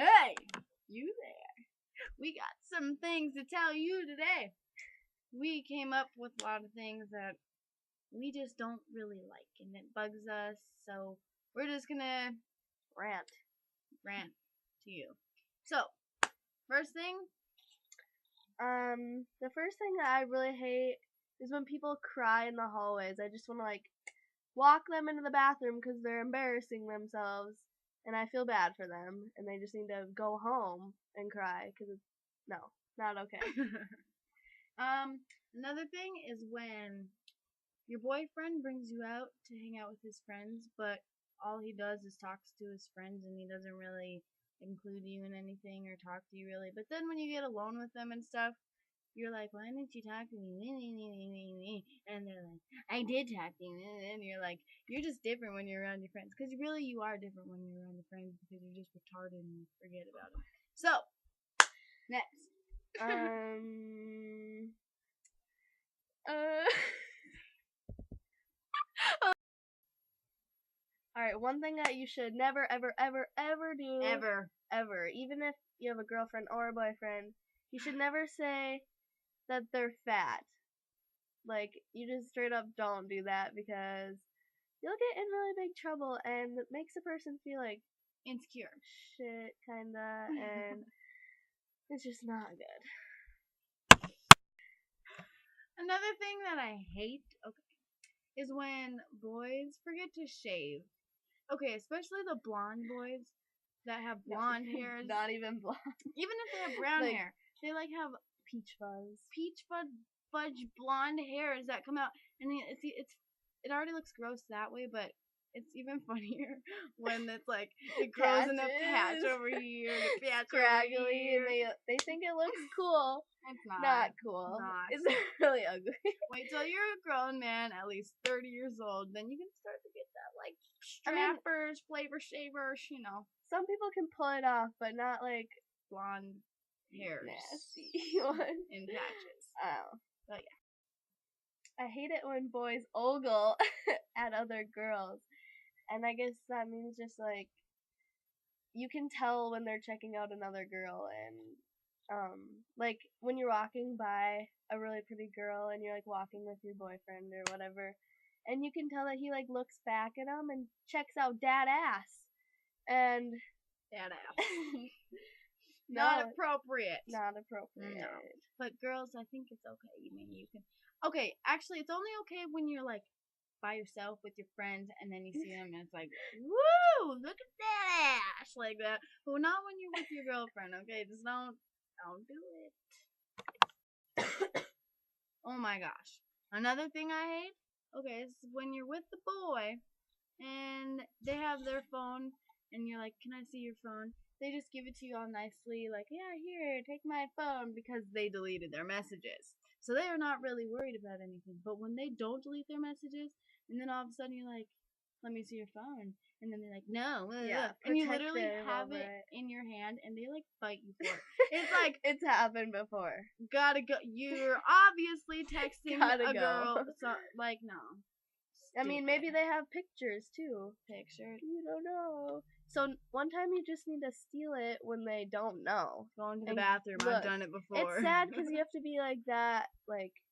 Hey, you there. We got some things to tell you today. We came up with a lot of things that we just don't really like, and it bugs us, so we're just gonna rant to you. So, first thing, the first thing that I really hate is when people cry in the hallways. I just want to walk them into the bathroom because they're embarrassing themselves, and I feel bad for them, and they just need to go home and cry because it's not okay. Another thing is when your boyfriend brings you out to hang out with his friends, but all he does is talks to his friends and he doesn't really include you in anything or talk to you really. But then when you get alone with them and stuff, you're like, why didn't you talk to me? And they're like, I did talk to you. And you're like, you're just different when you're around your friends. Because really you are different when you're around your friends because you're just retarded and you forget about them. So, next. Alright, one thing that you should never, ever, ever, ever do. Ever. Even if you have a girlfriend or a boyfriend, you should never say that they're fat. You just straight up don't do that because you'll get in really big trouble and it makes a person feel like insecure. Shit, kinda, and it's just not good. Another thing that I hate, is when boys forget to shave. Okay, especially the blonde boys that have blonde hair. Not even blonde. Even if they have brown hair, they have peach fudge blonde hairs that come out, and it already looks gross that way, but it's even funnier when it's it grows in a patch over here, and a patch scraggly, over here. and they think it looks cool. It's not cool. It's really ugly. Wait till you're a grown man, at least 30 years old, then you can start to get that strappers, flavor shavers, Some people can pull it off, but not blonde hairs. Nasty one. In patches. Oh. But yeah. I hate it when boys ogle at other girls. And I guess that means just you can tell when they're checking out another girl, and when you're walking by a really pretty girl and you're walking with your boyfriend or whatever, and you can tell that he looks back at them and checks out dad ass. And dad ass. Not appropriate. Not appropriate. No. But girls, I think it's okay. You can. Okay, actually, it's only okay when you're by yourself with your friends, and then you see them, and it's woo! Look at that ass, like that. But not when you're with your girlfriend. Okay, just don't do it. Oh my gosh! Another thing I hate. Okay, is when you're with the boy, and they have their phone, and you're like, "Can I see your phone?" They just give it to you all nicely, yeah, here, take my phone, because they deleted their messages. So they are not really worried about anything. But when they don't delete their messages, and then all of a sudden you're like, let me see your phone. And then they're like, no. Yeah, and you literally have it in your hand, and they bite you for it. It's it's happened before. Gotta go. You're obviously texting a girl. So, no. I mean, maybe they have pictures too. Pictures? You don't know. So one time you just need to steal it when they don't know. Go into the bathroom. I've done it before. It's sad because you have to be that,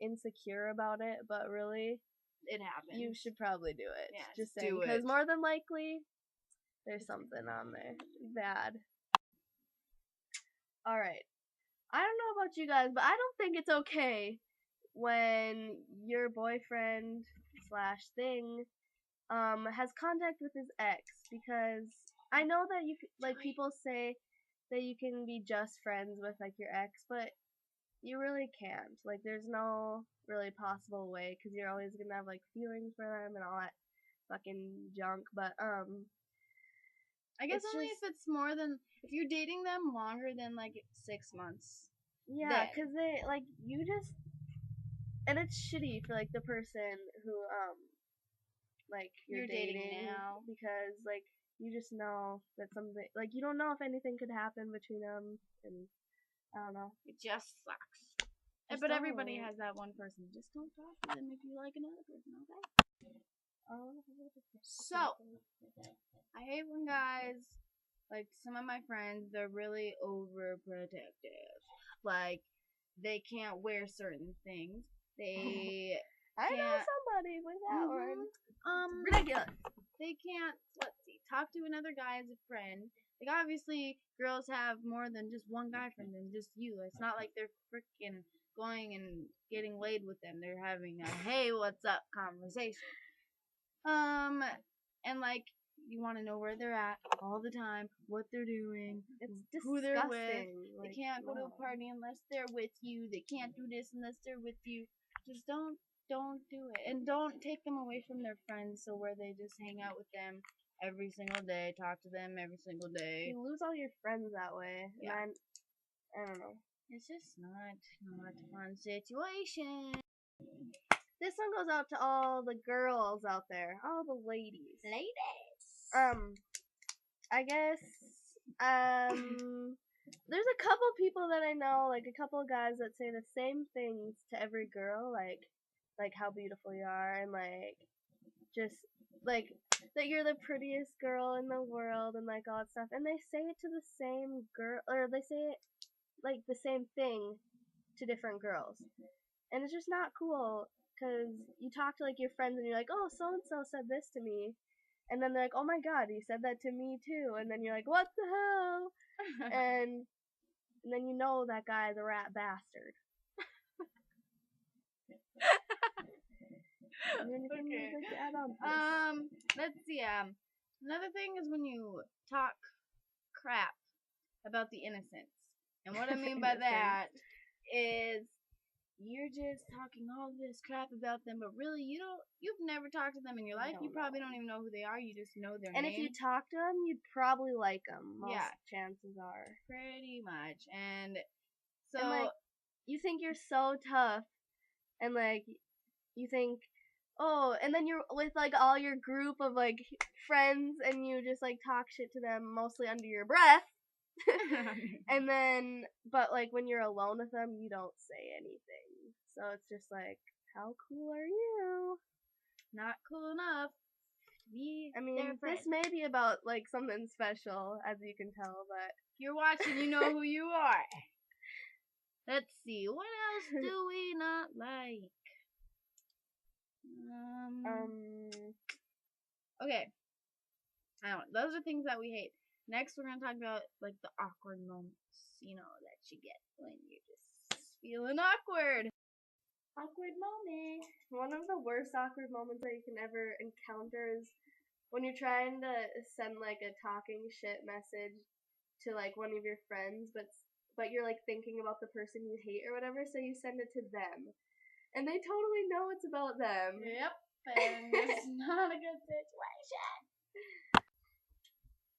insecure about it, but really, it happens. You should probably do it. Yeah, just saying, because more than likely, there's something on there bad. All right. I don't know about you guys, but I don't think it's okay when your boyfriend / thing has contact with his ex, because I know that you people say that you can be just friends with your ex, but you really can't. There's no really possible way, because you're always gonna have feelings for them and all that fucking junk. But I guess only if it's more than, if you're dating them longer than 6 months. Yeah, because they you just, and it's shitty for the person who you're dating now, because you just know that something you don't know if anything could happen between them, and I don't know. It just sucks. But everybody has that one person. Just don't talk to them if you like another person, okay? So, I hate when guys Like, some of my friends, they're really overprotective. Like, they can't wear certain things. They I know can't. somebody with that one. Um, Ridiculous. they can't, let's see, talk to another guy as a friend. Like, obviously, girls have more than just one guy friend than just you. It's not like they're freaking going and getting laid with them. They're having a hey, what's up conversation. And like, you want to know where they're at all the time, what they're doing, It's who they're with. disgusting. They Like, can't go to no. a party unless they're with you. They can't do this unless they're with you. Just don't do it, and don't take them away from their friends. So where they just hang out with them every single day, talk to them every single day. You lose all your friends that way. Yeah. And I don't know. It's just not a fun situation. This one goes out to all the girls out there, all the ladies. I guess, there's a couple people that I know, like a couple of guys that say the same things to every girl, like how beautiful you are, and like, just, like, that you're the prettiest girl in the world, and like all that stuff, and they say it to the same girl, or they say it, like, the same thing to different girls. And it's just not cool, because you talk to, like, your friends, and you're like, oh, so-and-so said this to me. And then they're like, oh my god, he said that to me too. And then you're like, what the hell? and then you know that guy's a rat bastard. Anything you'd like to add on to this? Let's see. Another thing is when you talk crap about the innocents. And what I mean by that is you're just talking all this crap about them, but really you've never talked to them in your life. You probably don't even know who they are. You just know their name. And if you talk to them, you'd probably like them. Most chances are. Pretty much. And so, and like, you think you're so tough, and like, you think, oh, and then you're with like all your group of like friends, and you just like talk shit to them mostly under your breath. And then, but like when you're alone with them, you don't say anything. So it's just like, how cool are you? Not cool enough. I mean, this may be about like something special, as you can tell, but if you're watching, you know who you are. Let's see, what else do we not like? Okay. I don't know. Those are things that we hate. Next, we're gonna talk about like the awkward moments, that you get when you're just feeling awkward. Awkward moment. One of the worst awkward moments that you can ever encounter is when you're trying to send like a talking shit message to like one of your friends, but you're like thinking about the person you hate or whatever, so you send it to them, and they totally know it's about them. Yep, and it's not a good situation.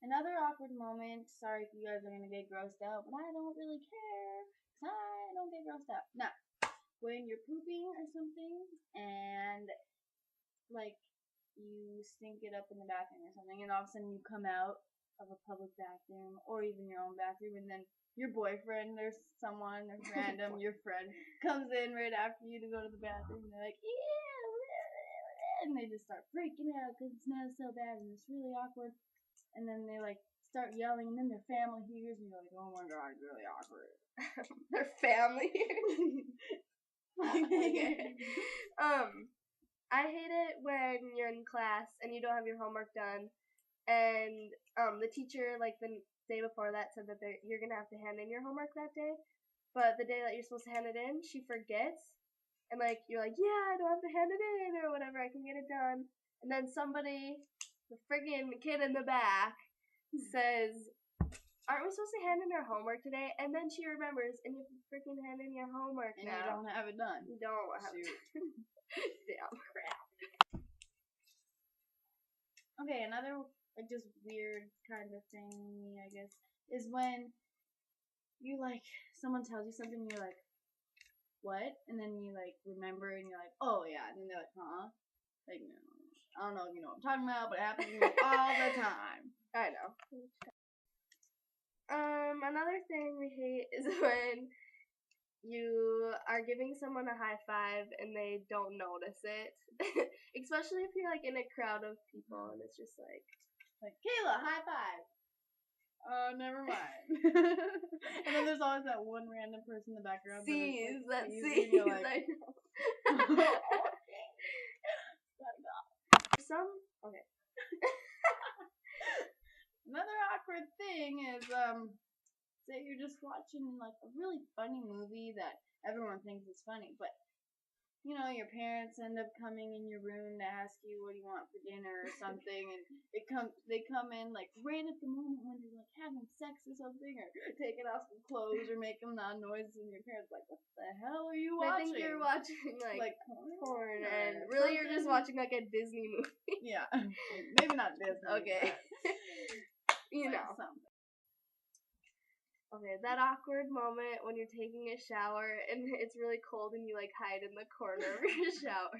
Another awkward moment. Sorry if you guys are gonna get grossed out, but I don't really care. I don't get grossed out. Now, when you're pooping or something, and like you stink it up in the bathroom or something, and all of a sudden you come out of a public bathroom or even your own bathroom, and then your boyfriend or someone or random your friend comes in right after you to go to the bathroom, and they're like, yeah, and they just start freaking out because it smells so bad and it's really awkward. And then they like start yelling, and then their family hears, and you're like, oh my god, it's really awkward. Their family hears. Okay. I hate it when you're in class and you don't have your homework done, and the teacher, like the day before that, said that you're gonna have to hand in your homework that day, but the day that you're supposed to hand it in, she forgets, and like you're like, yeah, I don't have to hand it in or whatever, I can get it done, and then somebody, the friggin' kid in the back, says, aren't we supposed to hand in our homework today? And then she remembers, and you freaking hand in your homework and now. You don't have it done. You don't have it. Damn crap. Okay, another like just weird kind of thing, I guess, is when you like someone tells you something, and you're like, what? And then you like remember, and you're like, oh yeah, and then they're like, huh? Like, no, I don't know if you know what I'm talking about, but it happens to me all the time. I know. Another thing we hate is when you are giving someone a high five and they don't notice it. Especially if you're like in a crowd of people and it's just like Kayla, high five. Oh, never mind. And then there's always that one random person in the background Sees, that that sees sees, and you're like, I know. Some, okay. Another awkward thing is, say you're just watching like a really funny movie that everyone thinks is funny, but you know, your parents end up coming in your room to ask you what do you want for dinner or something, and they come in like right at the moment when you're like having sex or something, or taking off some clothes or making loud noises, and your parents like, what the hell are you watching? I think you're watching like porn, and really you're just watching like a Disney movie. Yeah, maybe not Disney. Okay. You know. Something. Okay, that awkward moment when you're taking a shower and it's really cold and you like hide in the corner of your shower.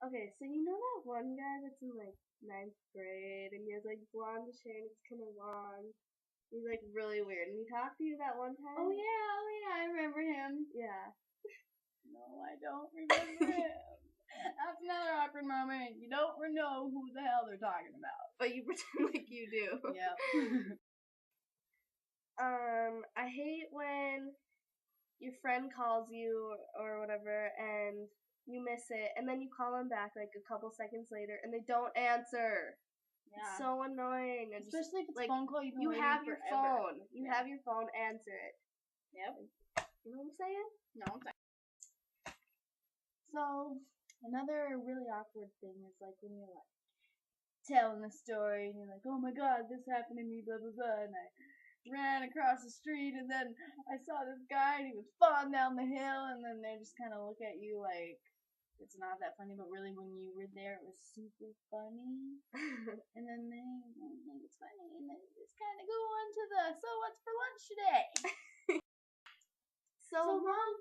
Okay, so you know that one guy that's in like 9th grade and he has like blonde hair and it's kind of long. He's like really weird. And he talked to you that one time? Oh yeah, I remember him. Yeah. No, I don't remember him. That's another awkward moment. You don't know who the hell they're talking about. But you pretend like you do. Yep. I hate when your friend calls you or whatever and you miss it and then you call them back like a couple seconds later and they don't answer. Yeah. It's so annoying. And especially if it's like, a phone call you have your phone. You have your phone, answer it. Yep. You know what I'm saying? No, I'm saying. So, another really awkward thing is like when you're like telling a story and you're like, oh my god, this happened to me, blah blah blah, and I ran across the street and then I saw this guy and he was falling down the hill, and then they just kind of look at you like it's not that funny, but really when you were there it was super funny. And then they don't think it's funny, and then you just kind of go on to the so what's for lunch today. So long,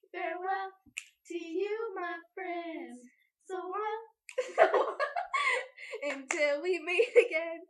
farewell to you, my friends. So long, until we meet again.